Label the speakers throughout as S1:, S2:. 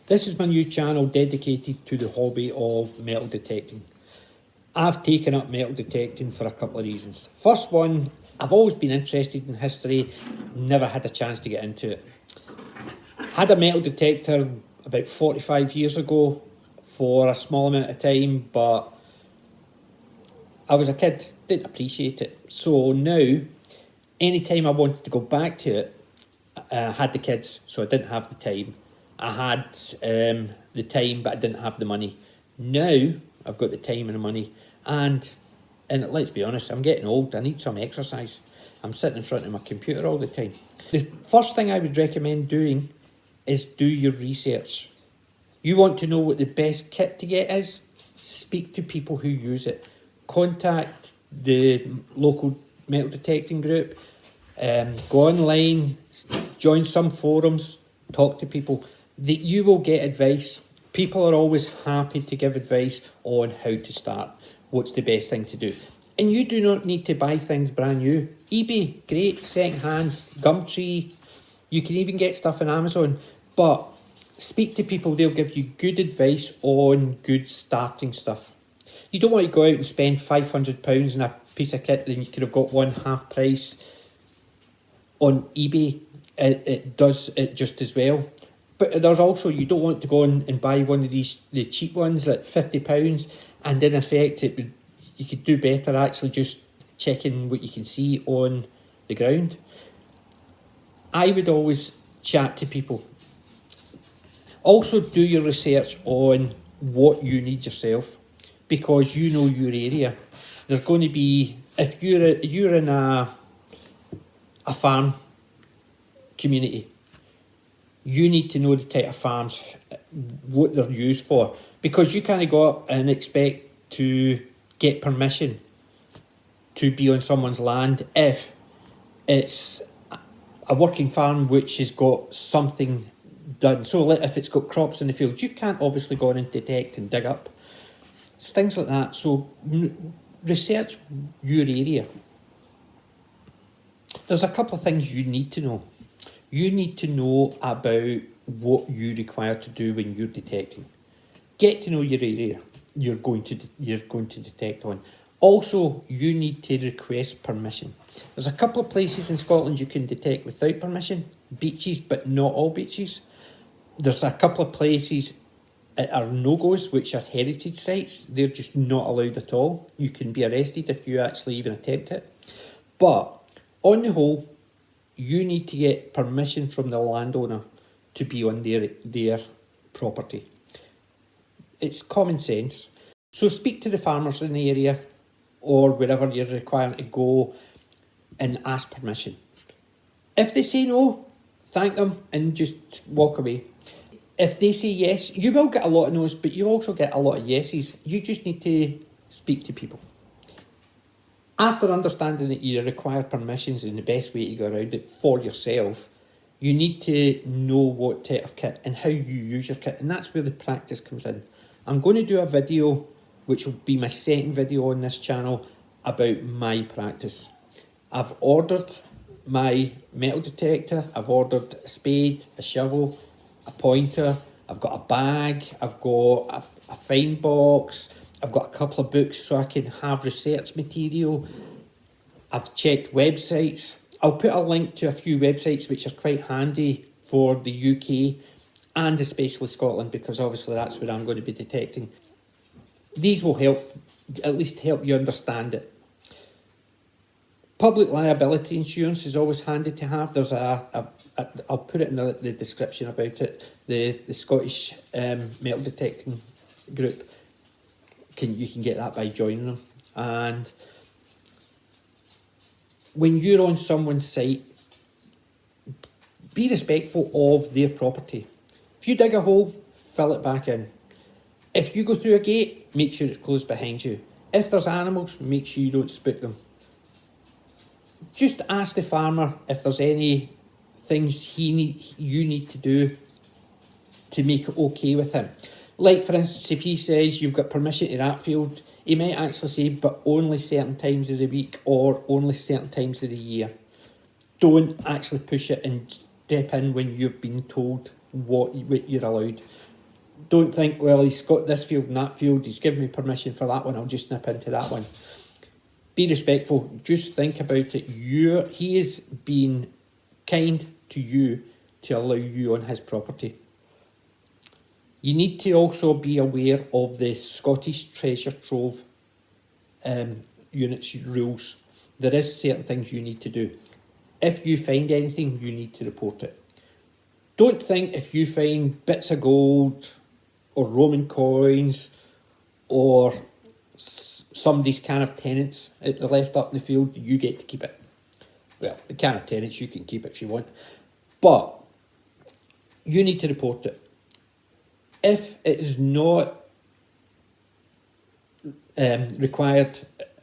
S1: This is my new channel dedicated to the hobby of metal detecting. I've taken up metal detecting for a couple of reasons. First one, I've always been interested in history, never had a chance to get into it. Had a metal detector about 45 years ago for a small amount of time, but I was a kid, didn't appreciate it. So now, anytime I wanted to go back to it, I had the kids, so I didn't have the time. I had the time, but I didn't have the money. Now, I've got the time and the money, and let's be honest, I'm getting old, I need some exercise. I'm sitting in front of my computer all the time. The first thing I would recommend doing is do your research. You want to know what the best kit to get is? Speak to people who use it. Contact the local metal detecting group. Go online, join some forums, talk to people. That you will get advice. People are always happy to give advice on how to start. What's the best thing to do? And you do not need to buy things brand new. eBay, great, second hand, Gumtree. You can even get stuff on Amazon. But speak to people, they'll give you good advice on good starting stuff. You don't want to go out and spend £500 on a piece of kit, then you could have got one half price on eBay. It does it just as well. But there's also, you don't want to go on and buy one of the cheap ones at £50, and in effect you could do better actually just checking what you can see on the ground. I would always chat to people. Also do your research on what you need yourself, because you know your area. There's going to be, if you're in a farm community, you need to know the type of farms, what they're used for, because you can't go up and expect to get permission to be on someone's land if it's a working farm which has got something done. So if it's got crops in the field, you can't obviously go in and detect and dig up. It's things like that. So research your area. There's a couple of things you need to know. You need to know about what you require to do when you're detecting. Get to know your area you're going to detect on. Also, you need to request permission. There's a couple of places in Scotland you can detect without permission. Beaches, but not all beaches. There's a couple of places that are no-goes, which are heritage sites. They're just not allowed at all. You can be arrested if you actually even attempt it. But on the whole, you need to get permission from the landowner to be on their property. It's common sense. So speak to the farmers in the area or wherever you're requiring to go and ask permission. If they say no, thank them and just walk away. If they say yes, you will get a lot of no's, but you also get a lot of yeses. You just need to speak to people. After understanding that you require permissions and the best way to go around it for yourself, you need to know what type of kit and how you use your kit, and that's where the practice comes in. I'm going to do a video, which will be my second video on this channel, about my practice. I've ordered my metal detector, I've ordered a spade, a shovel, a pointer, I've got a bag, I've got a find box, I've got a couple of books so I can have research material. I've checked websites. I'll put a link to a few websites which are quite handy for the UK and especially Scotland, because obviously that's where I'm going to be detecting. These will help, at least help you understand it. Public liability insurance is always handy to have. There's I'll put it in the description about it. The Scottish metal detecting group, you can get that by joining them. And when you're on someone's site, be respectful of their property. If you dig a hole, fill it back in. If you go through a gate, make sure it's closed behind you. If there's animals, make sure you don't spook them. Just ask the farmer if there's any things you need to do to make it okay with him. Like, for instance, if he says you've got permission to that field, he might actually say, but only certain times of the week or only certain times of the year. Don't actually push it and step in when you've been told what you're allowed. Don't think, well, he's got this field and that field, he's given me permission for that one, I'll just nip into that one. Be respectful, just think about it. He is being kind to you to allow you on his property. You need to also be aware of the Scottish Treasure Trove units rules. There is certain things you need to do. If you find anything, you need to report it. Don't think if you find bits of gold or Roman coins or somebody's can of tenants left up in the field, you get to keep it. Well, the can of tenants, you can keep it if you want, but you need to report it. If it is not required,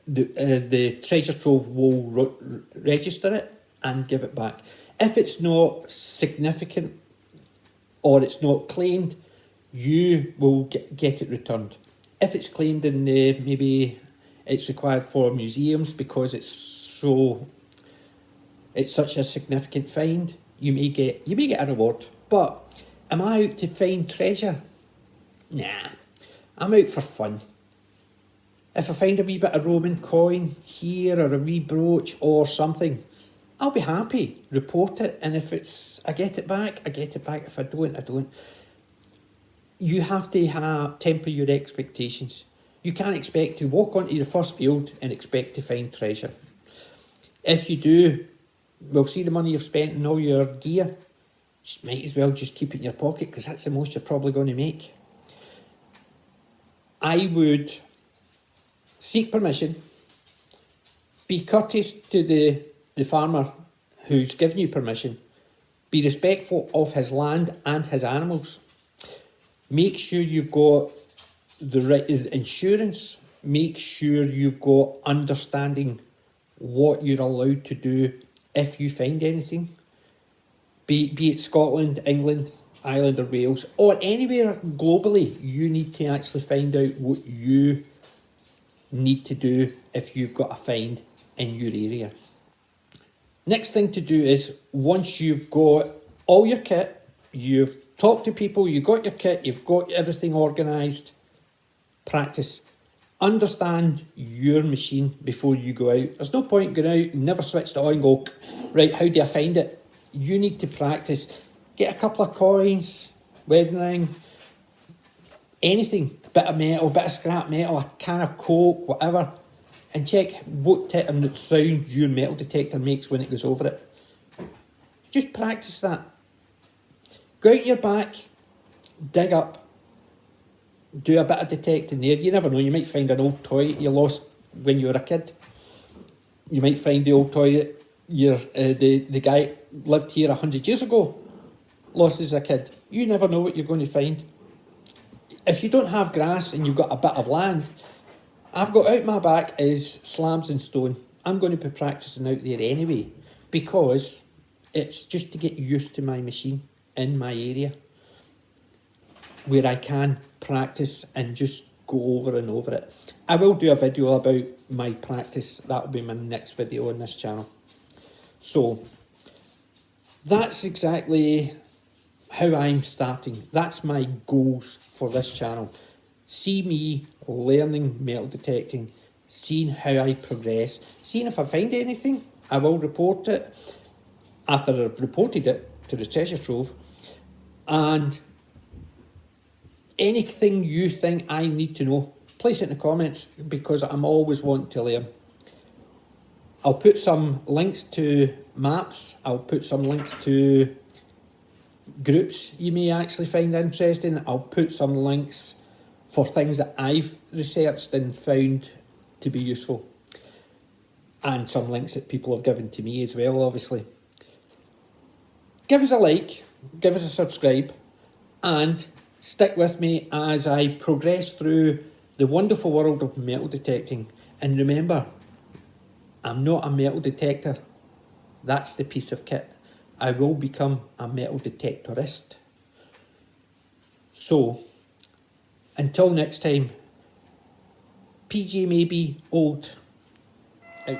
S1: the Treasure Trove will register it and give it back. If it's not significant or it's not claimed, you will get it returned. If it's claimed in maybe it's required for museums because it's such a significant find, you may get a reward. But am I out to find treasure? Nah, I'm out for fun. If I find a wee bit of Roman coin here or a wee brooch or something, I'll be happy, report it, and if I get it back, I get it back. If I don't, I don't. You have to temper your expectations. You can't expect to walk onto your first field and expect to find treasure. If you do, we'll see the money you've spent on all your gear. You might as well just keep it in your pocket because that's the most you're probably going to make. I would seek permission, be courteous to the farmer who's given you permission, be respectful of his land and his animals. Make sure you've got the right insurance. Make sure you've got understanding what you're allowed to do if you find anything. Be it Scotland, England, Ireland or Wales, or anywhere globally, you need to actually find out what you need to do if you've got a find in your area. Next thing to do is, once you've got all your kit, you've talked to people, you've got your kit, you've got everything organised, practice. Understand your machine before you go out. There's no point going out and never switch it on and go, right, how do I find it? You need to practice. Get a couple of coins, wedding ring, anything, bit of metal, bit of scrap metal, a can of Coke, whatever, and check what sound your metal detector makes when it goes over it. Just practice that. Go out your back, dig up, do a bit of detecting there. You never know, you might find an old toy you lost when you were a kid. You might find the old toy that the guy lived here 100 years ago, lost as a kid. You never know what you're going to find. If you don't have grass and you've got a bit of land, I've got out my back is slabs and stone. I'm going to be practicing out there anyway because it's just to get used to my machine in my area where I can practice and just go over and over it. I will do a video about my practice. That will be my next video on this channel. So that's exactly how I'm starting. That's my goals for this channel. See me learning metal detecting, seeing how I progress, seeing if I find anything. I will report it after I've reported it to the Treasure Trove, and anything you think I need to know, place it in the comments because I'm always wanting to learn. I'll put some links to maps, I'll put some links to groups you may actually find interesting, I'll put some links for things that I've researched and found to be useful, and some links that people have given to me as well, obviously. Give us a like, give us a subscribe, and stick with me as I progress through the wonderful world of metal detecting. And remember, I'm not a metal detector. That's the piece of kit. I will become a metal detectorist. So, until next time, PJ may be old. Out.